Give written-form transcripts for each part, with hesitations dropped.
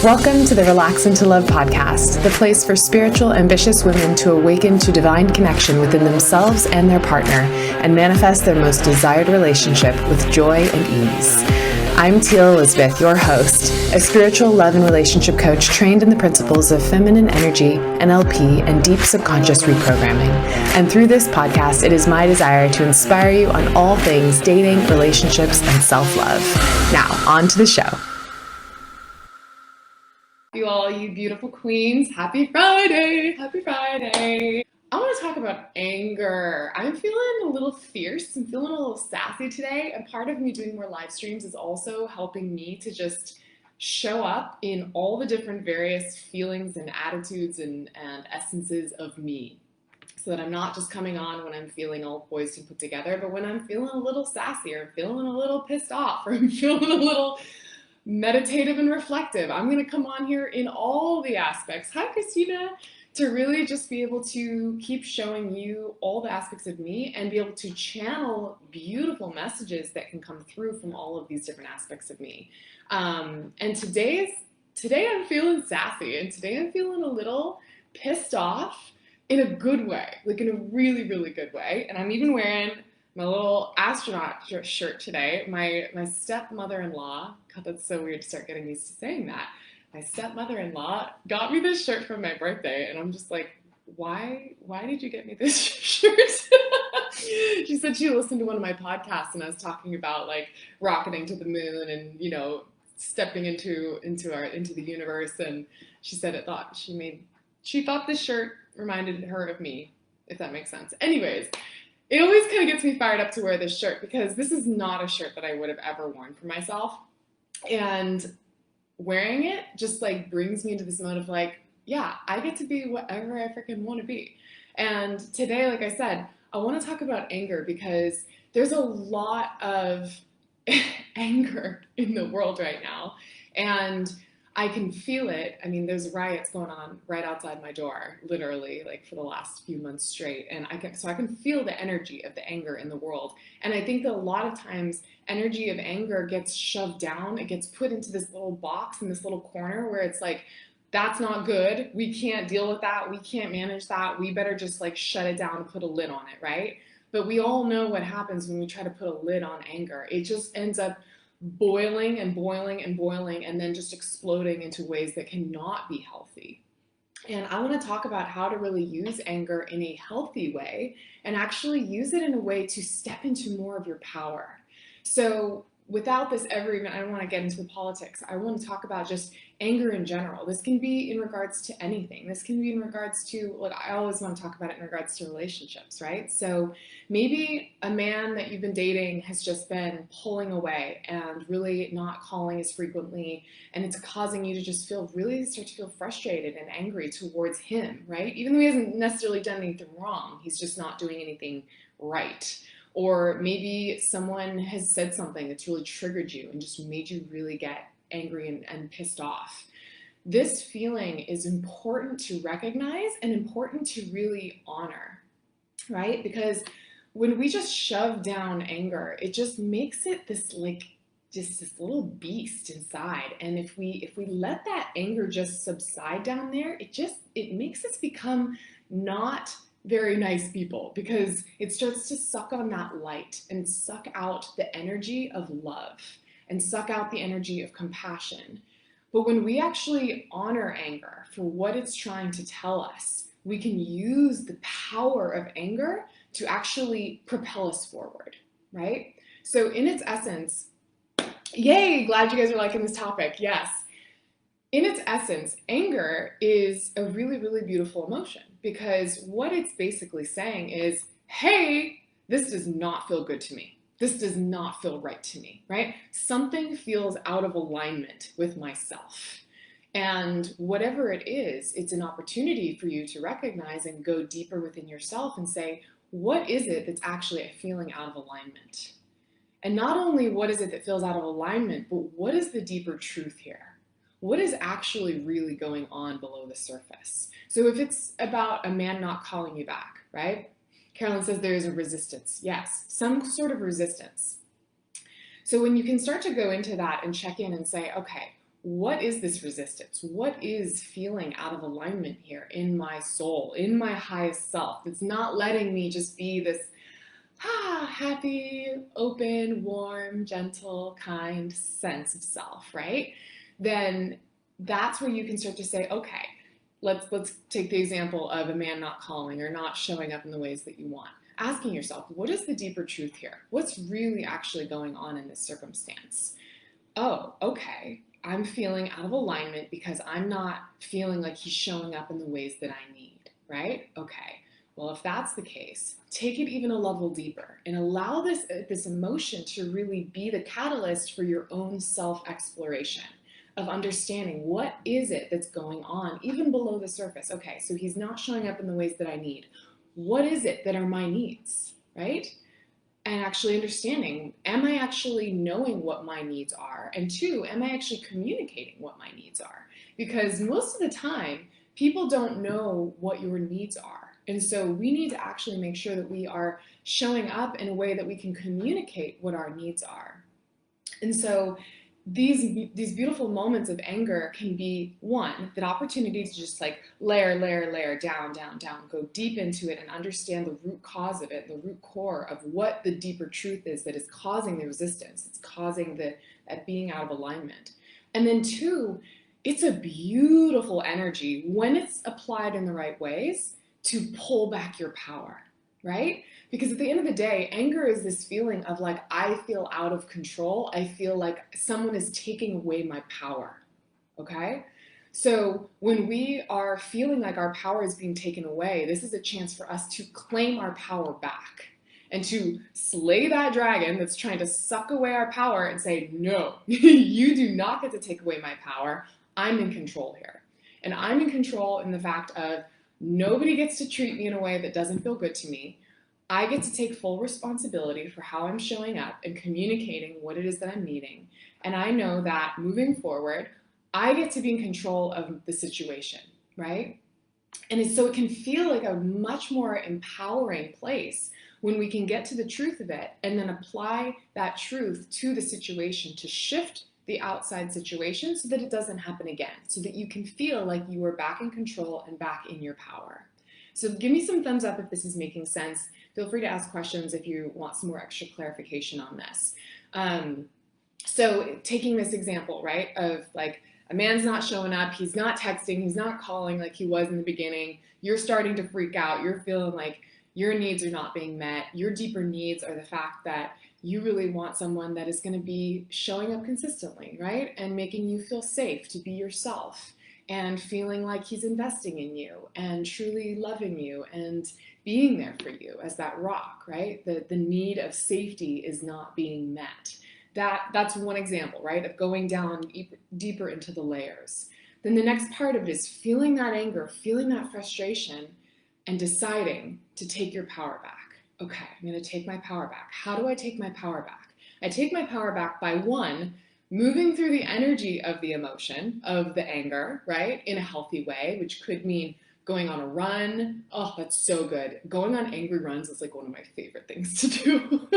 Welcome to the Relax into Love podcast, the place for spiritual, ambitious women to awaken to divine connection within themselves and their partner and manifest their most desired relationship with joy and ease. I'm Teal Elizabeth, your host, a spiritual love and relationship coach trained in the principles of feminine energy, NLP, and deep subconscious reprogramming. And through this podcast, it is my desire to inspire you on all things dating, relationships, and self-love. Now, on to the show. You all, you beautiful queens. Happy Friday. Happy Friday. I want to talk about anger. I'm feeling a little fierce. I'm feeling a little sassy today. And part of me doing more live streams is also helping me to just show up in all the different various feelings and attitudes and essences of me. So that I'm not just coming on when I'm feeling all poised and put together, but when I'm feeling a little sassy or feeling a little pissed off or I'm feeling a little meditative and reflective. I'm going to come on here in all the aspects. Hi, Christina. To really just be able to keep showing you all the aspects of me and be able to channel beautiful messages that can come through from all of these different aspects of me. And today I'm feeling sassy, and today I'm feeling a little pissed off in a good way, like in a really, really good way. And I'm even wearing my little astronaut shirt today. My stepmother-in-law, God, that's so weird to start getting used to saying that. My stepmother-in-law got me this shirt for my birthday, and I'm just like, why did you get me this shirt? She said she listened to one of my podcasts, and I was talking about like rocketing to the moon and, you know, stepping into the universe, and she said she thought this shirt reminded her of me, if that makes sense. Anyways, it always kind of gets me fired up to wear this shirt because this is not a shirt that I would have ever worn for myself. And wearing it just like brings me into this mode of like, yeah, I get to be whatever I freaking want to be. And today, like I said, I want to talk about anger because there's a lot of anger in the world right now. And I can feel it. I mean, there's riots going on right outside my door, literally, like for the last few months straight. And I can feel the energy of the anger in the world. And I think that a lot of times energy of anger gets shoved down. It gets put into this little box in this little corner where it's like, that's not good. We can't deal with that. We can't manage that. We better just like shut it down and put a lid on it, right? But we all know what happens when we try to put a lid on anger. It just ends up boiling and boiling and boiling and then just exploding into ways that cannot be healthy. And I want to talk about how to really use anger in a healthy way and actually use it in a way to step into more of your power. So without this ever even, I don't want to get into the politics. I want to talk about just anger in general. This can be in regards to anything. This can be in regards to, like, I always want to talk about it in regards to relationships, right? So maybe a man that you've been dating has just been pulling away and really not calling as frequently, and it's causing you to just start to feel frustrated and angry towards him, right? Even though he hasn't necessarily done anything wrong, he's just not doing anything right. Or maybe someone has said something that's really triggered you and just made you really get angry and pissed off. This feeling is important to recognize and important to really honor, right? Because when we just shove down anger, it just makes it this little beast inside. And if we let that anger just subside down there, it makes us become not very nice people, because it starts to suck on that light and suck out the energy of love and suck out the energy of compassion. But when we actually honor anger for what it's trying to tell us, we can use the power of anger to actually propel us forward, right? So in its essence, yay, glad you guys are liking this topic. Yes. In its essence, anger is a really, really beautiful emotion, because what it's basically saying is, hey, this does not feel good to me. This does not feel right to me, right? Something feels out of alignment with myself. And whatever it is, it's an opportunity for you to recognize and go deeper within yourself and say, what is it that's actually feeling out of alignment? And not only what is it that feels out of alignment, but what is the deeper truth here? What is actually really going on below the surface? So if it's about a man not calling you back, right? Carolyn says there is a resistance. Yes, some sort of resistance. So when you can start to go into that and check in and say, okay, what is this resistance? What is feeling out of alignment here in my soul, in my highest self? It's not letting me just be this happy, open, warm, gentle, kind sense of self, right? Then that's where you can start to say, okay, let's take the example of a man not calling or not showing up in the ways that you want. Asking yourself, what is the deeper truth here? What's really actually going on in this circumstance? Oh, okay. I'm feeling out of alignment because I'm not feeling like he's showing up in the ways that I need, right? Okay. Well, if that's the case, take it even a level deeper and allow this emotion to really be the catalyst for your own self-exploration of understanding what is it that's going on even below the surface. Okay, so he's not showing up in the ways that I need. What is it that are my needs, right? And actually understanding, am I actually knowing what my needs are? And two, am I actually communicating what my needs are? Because most of the time, people don't know what your needs are. And so we need to actually make sure that we are showing up in a way that we can communicate what our needs are. And so these beautiful moments of anger can be, one, that opportunity to just like layer down, go deep into it and understand the root cause of it, the root core of what the deeper truth is that is causing the resistance. It's causing that being out of alignment. And then two, it's a beautiful energy when it's applied in the right ways to pull back your power, right? Because at the end of the day, anger is this feeling of like, I feel out of control. I feel like someone is taking away my power, okay? So when we are feeling like our power is being taken away, this is a chance for us to claim our power back and to slay that dragon that's trying to suck away our power and say, no, you do not get to take away my power. I'm in control here. And I'm in control in the fact of nobody gets to treat me in a way that doesn't feel good to me. I get to take full responsibility for how I'm showing up and communicating what it is that I'm needing. And I know that moving forward, I get to be in control of the situation, right? And so it can feel like a much more empowering place when we can get to the truth of it and then apply that truth to the situation to shift the outside situation so that it doesn't happen again, so that you can feel like you are back in control and back in your power. So give me some thumbs up if this is making sense. Feel free to ask questions if you want some more extra clarification on this. So taking this example, right, of like a man's not showing up, he's not texting, he's not calling like he was in the beginning, you're starting to freak out, you're feeling like your needs are not being met. Your deeper needs are the fact that you really want someone that is going to be showing up consistently, right? And making you feel safe to be yourself and feeling like he's investing in you and truly loving you and being there for you as that rock, right? The need of safety is not being met. That's one example, right? Of going down deeper into the layers. Then the next part of it is feeling that anger, feeling that frustration, and deciding to take your power back. Okay, I'm going to take my power back. How do I take my power back? I take my power back by, one, moving through the energy of the emotion, of the anger, right, in a healthy way, which could mean going on a run. Oh, that's so good. Going on angry runs is like one of my favorite things to do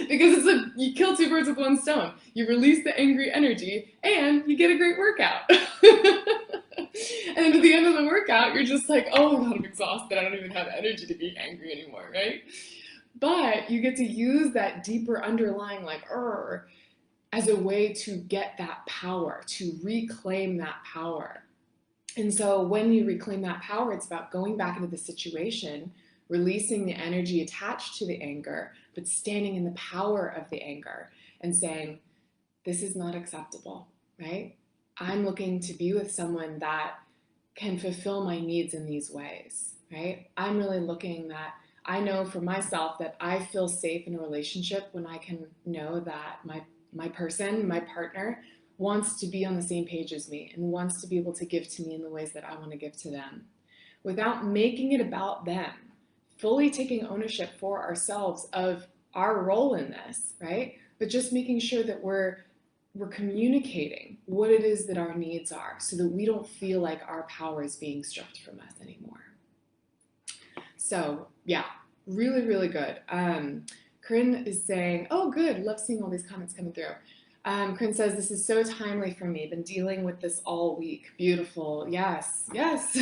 because you kill two birds with one stone. You release the angry energy and you get a great workout. And then at the end of the workout, you're just like, oh my God, I'm exhausted. I don't even have energy to be angry anymore, right? But you get to use that deeper underlying like, as a way to get that power, to reclaim that power. And so when you reclaim that power, it's about going back into the situation, releasing the energy attached to the anger, but standing in the power of the anger and saying, this is not acceptable, right? I'm looking to be with someone that can fulfill my needs in these ways, right? I'm really looking that I know for myself that I feel safe in a relationship when I can know that my person, my partner, wants to be on the same page as me and wants to be able to give to me in the ways that I want to give to them without making it about them, fully taking ownership for ourselves of our role in this, right? But just making sure that we're communicating what it is that our needs are so that we don't feel like our power is being stripped from us anymore. So yeah, really, really good. Corinne is saying, oh, good. Love seeing all these comments coming through. Corinne says, this is so timely for me. Been dealing with this all week. Beautiful. Yes, yes.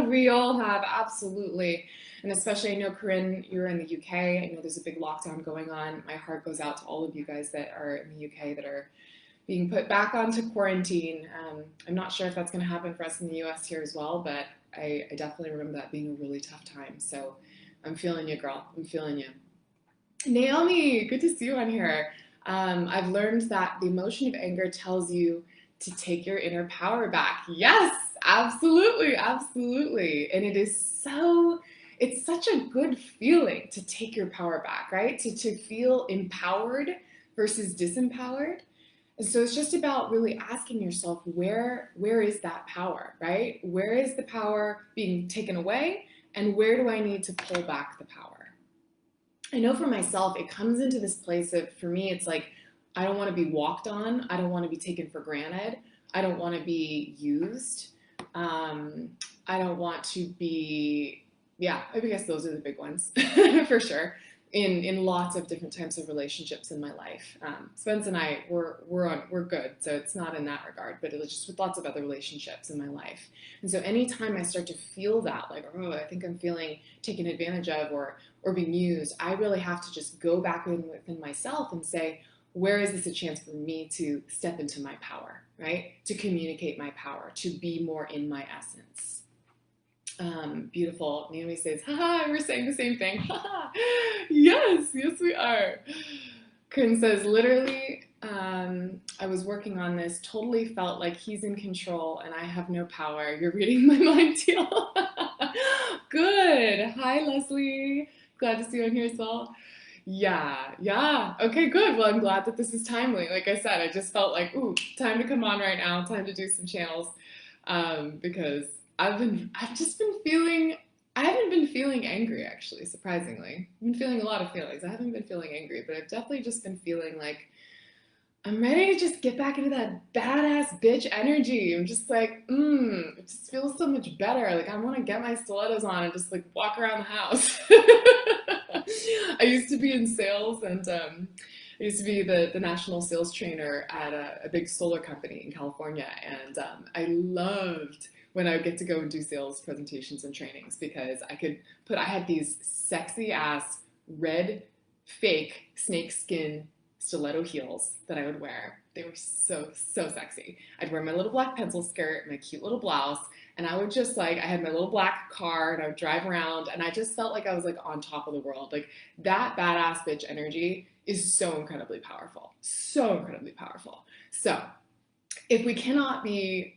We all have, absolutely. And especially, I know, Corinne, you're in the UK. I know there's a big lockdown going on. My heart goes out to all of you guys that are in the UK that are being put back onto quarantine. I'm not sure if that's going to happen for us in the US here as well, but I definitely remember that being a really tough time. So I'm feeling you, girl. I'm feeling you. Naomi, good to see you on here. I've learned that the emotion of anger tells you to take your inner power back. Yes, absolutely, absolutely. And it's such a good feeling to take your power back, right? To feel empowered versus disempowered. And so it's just about really asking yourself, where is that power, right? Where is the power being taken away? And where do I need to pull back the power? I know for myself, it comes into this place of, for me, it's like, I don't want to be walked on. I don't want to be taken for granted. I don't want to be used. I don't want to be, yeah, I guess those are the big ones for sure. In lots of different types of relationships in my life. Spence and I, we're good, so it's not in that regard, but it was just with lots of other relationships in my life. And so anytime I start to feel that, like, oh, I think I'm feeling taken advantage of or being used, I really have to just go back within myself and say, where is this a chance for me to step into my power, right? To communicate my power, to be more in my essence. Beautiful. Naomi says, haha, we're saying the same thing. Haha. Yes, yes, we are. Corinne says, literally, I was working on this, totally felt like he's in control and I have no power. You're reading my mind, Teal. Good. Hi, Leslie. Glad to see you on here as well. Yeah, yeah. Okay, good. Well, I'm glad that this is timely. Like I said, I just felt like, ooh, time to come on right now, time to do some channels. Because I've just been feeling, I haven't been feeling angry actually, surprisingly. I've been feeling a lot of feelings. I haven't been feeling angry, but I've definitely just been feeling like I'm ready to just get back into that badass bitch energy. I'm just like, it just feels so much better. Like I want to get my stilettos on and just like walk around the house. I used to be in sales and I used to be the national sales trainer at a big solar company in California. And I loved when I would get to go and do sales presentations and trainings because I had these sexy ass red fake snakeskin stiletto heels that I would wear. They were so, so sexy. I'd wear my little black pencil skirt, my cute little blouse, and I would just like, I had my little black car and I would drive around and I just felt like I was like on top of the world. Like that badass bitch energy is so incredibly powerful. So incredibly powerful. So if we cannot be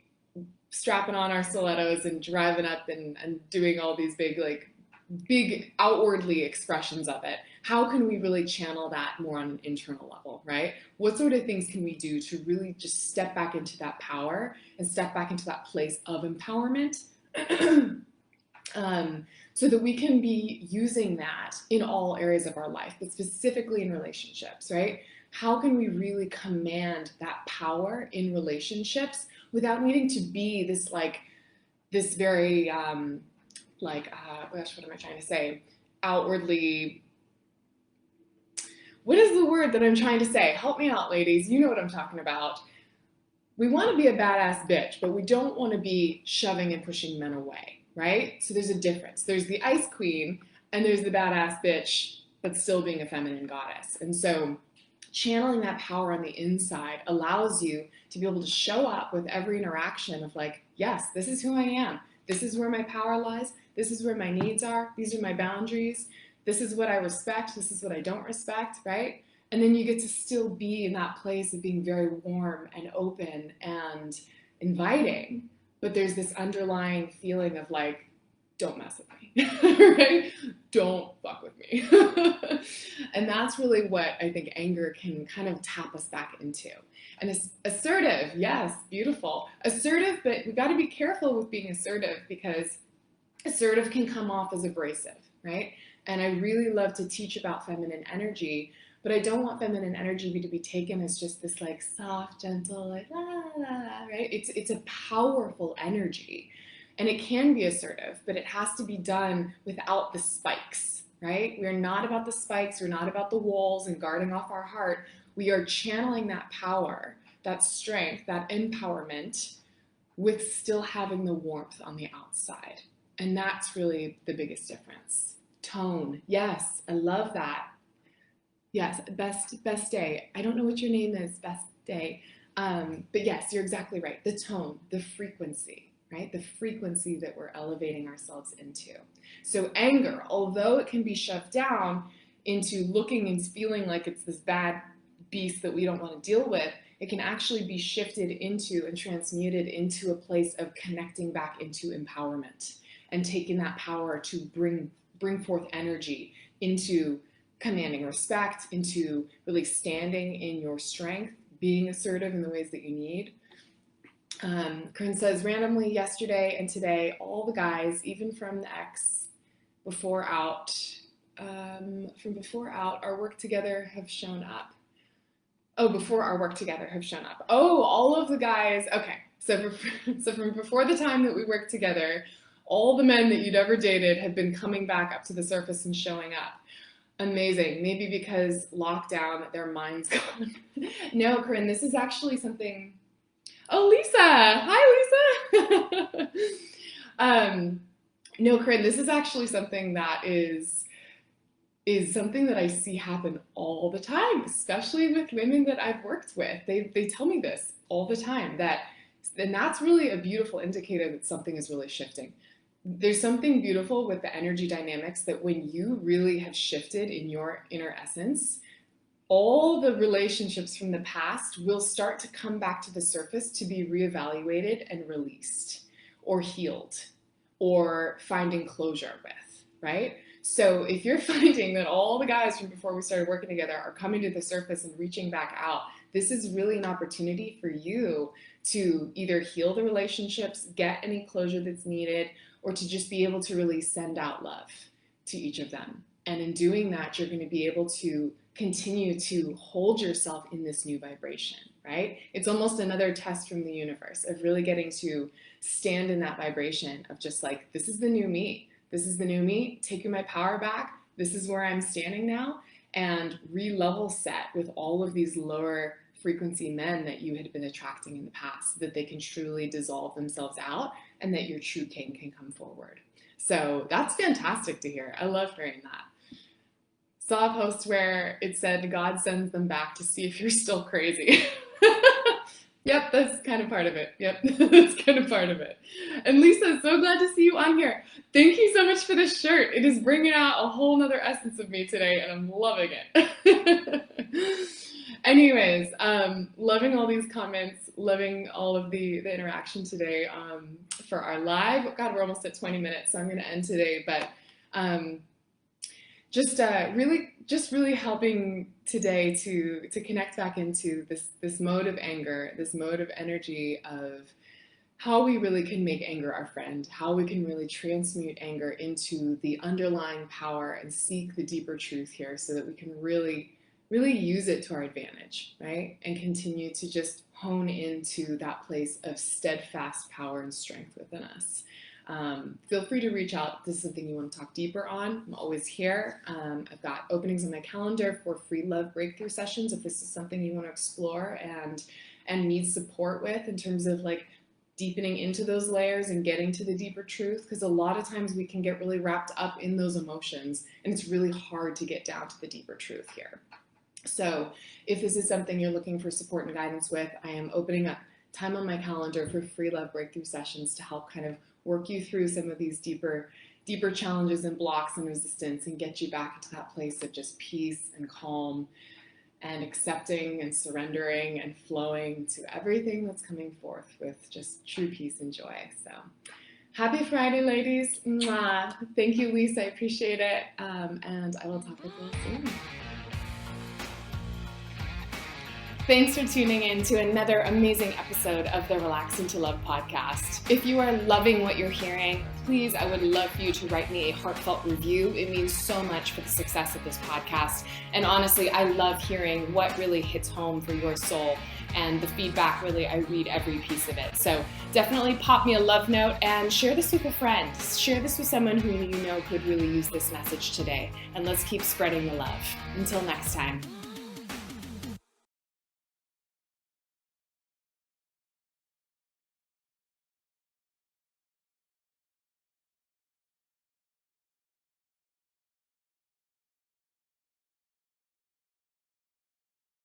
strapping on our stilettos and driving up and doing all these big outwardly expressions of it, how can we really channel that more on an internal level, right? What sort of things can we do to really just step back into that power and step back into that place of empowerment so that we can be using that in all areas of our life, but specifically in relationships, right? How can we really command that power in relationships without needing to be this very, gosh, what am I trying to say? Outwardly, what is the word that I'm trying to say? Help me out, ladies. You know what I'm talking about. We want to be a badass bitch, but we don't want to be shoving and pushing men away, right? So there's a difference. There's the ice queen and there's the badass bitch that's still being a feminine goddess. And so channeling that power on the inside allows you to be able to show up with every interaction of like, yes, this is who I am. This is where my power lies. This is where my needs are. These are my boundaries. This is what I respect. This is what I don't respect, right? And then you get to still be in that place of being very warm and open and inviting. But there's this underlying feeling of like, don't mess with me, right? Don't fuck with me. And that's really what I think anger can kind of tap us back into. And assertive, yes, beautiful. Assertive, but we've got to be careful with being assertive because assertive can come off as abrasive, right? And I really love to teach about feminine energy, but I don't want feminine energy to be taken as just this like soft, gentle, like la la la, right? It's a powerful energy. And it can be assertive, but it has to be done without the spikes, right? We're not about the spikes. We're not about the walls and guarding off our heart. we are channeling that power, that strength, that empowerment with still having the warmth on the outside. And that's really the biggest difference. Tone. Yes, I love that. Yes, best day. I don't know what your name is, best day. But yes, you're exactly right. The tone, the frequency, right? The frequency that we're elevating ourselves into. So anger, although it can be shoved down into looking and feeling like it's this bad beast that we don't want to deal with, it can actually be shifted into and transmuted into a place of connecting back into empowerment and taking that power to bring forth energy into commanding respect, into really standing in your strength, being assertive in the ways that you need. Corinne says, randomly yesterday and today, all the guys, even from the ex before out, our work together have shown up. Oh, before our work together have shown up. Oh, all of the guys. Okay. So from before the time that we worked together, all the men that you'd ever dated have been coming back up to the surface and showing up. Amazing. Maybe because lockdown, their mind's gone. No, Corinne, this is actually something. Oh, Lisa. Hi, Lisa. No, Corinne, this is actually something that is something that I see happen all the time, especially with women that I've worked with. They tell me this all the time, and that's really a beautiful indicator that something is really shifting. There's something beautiful with the energy dynamics that when you really have shifted in your inner essence, all the relationships from the past will start to come back to the surface to be reevaluated and released or healed or finding closure with, right? So if you're finding that all the guys from before we started working together are coming to the surface and reaching back out, this is really an opportunity for you to either heal the relationships, get any closure that's needed, or to just be able to really send out love to each of them. And in doing that, you're going to be able to continue to hold yourself in this new vibration, right? It's almost another test from the universe of really getting to stand in that vibration of just like, this is the new me. This is the new me, taking my power back. This is where I'm standing now, and re-level set with all of these lower frequency men that you had been attracting in the past, so that they can truly dissolve themselves out and that your true king can come forward. So that's fantastic to hear. I love hearing that. Saw a post where it said God sends them back to see if you're still crazy. Yep, that's kind of part of it. Yep, that's kind of part of it. And Lisa, so glad to see you on here. Thank you so much for this shirt. It is bringing out a whole nother essence of me today, and I'm loving it. Anyways, loving all these comments, loving all of the interaction today for our live. God, we're almost at 20 minutes, so I'm going to end today. But just really helping today to connect back into this mode of anger, this mode of energy of how we really can make anger our friend, how we can really transmute anger into the underlying power and seek the deeper truth here so that we can really use it to our advantage, right? And continue to just hone into that place of steadfast power and strength within us. Feel free to reach out if this is something you want to talk deeper on. I'm always here. I've got openings on my calendar for free love breakthrough sessions if this is something you want to explore and need support with in terms of like deepening into those layers and getting to the deeper truth, because a lot of times we can get really wrapped up in those emotions and it's really hard to get down to the deeper truth here. So if this is something you're looking for support and guidance with, I am opening up time on my calendar for free love breakthrough sessions to help kind of work you through some of these deeper challenges and blocks and resistance and get you back into that place of just peace and calm and accepting and surrendering and flowing to everything that's coming forth with just true peace and joy. So happy Friday, ladies. Mwah. Thank you, Lisa. I appreciate it. And I will talk with you soon. Thanks for tuning in to another amazing episode of the Relax Into Love podcast. If you are loving what you're hearing, please, I would love for you to write me a heartfelt review. It means so much for the success of this podcast. And honestly, I love hearing what really hits home for your soul. And the feedback, really, I read every piece of it. So definitely pop me a love note and share this with a friend. Share this with someone who you know could really use this message today. And let's keep spreading the love. Until next time.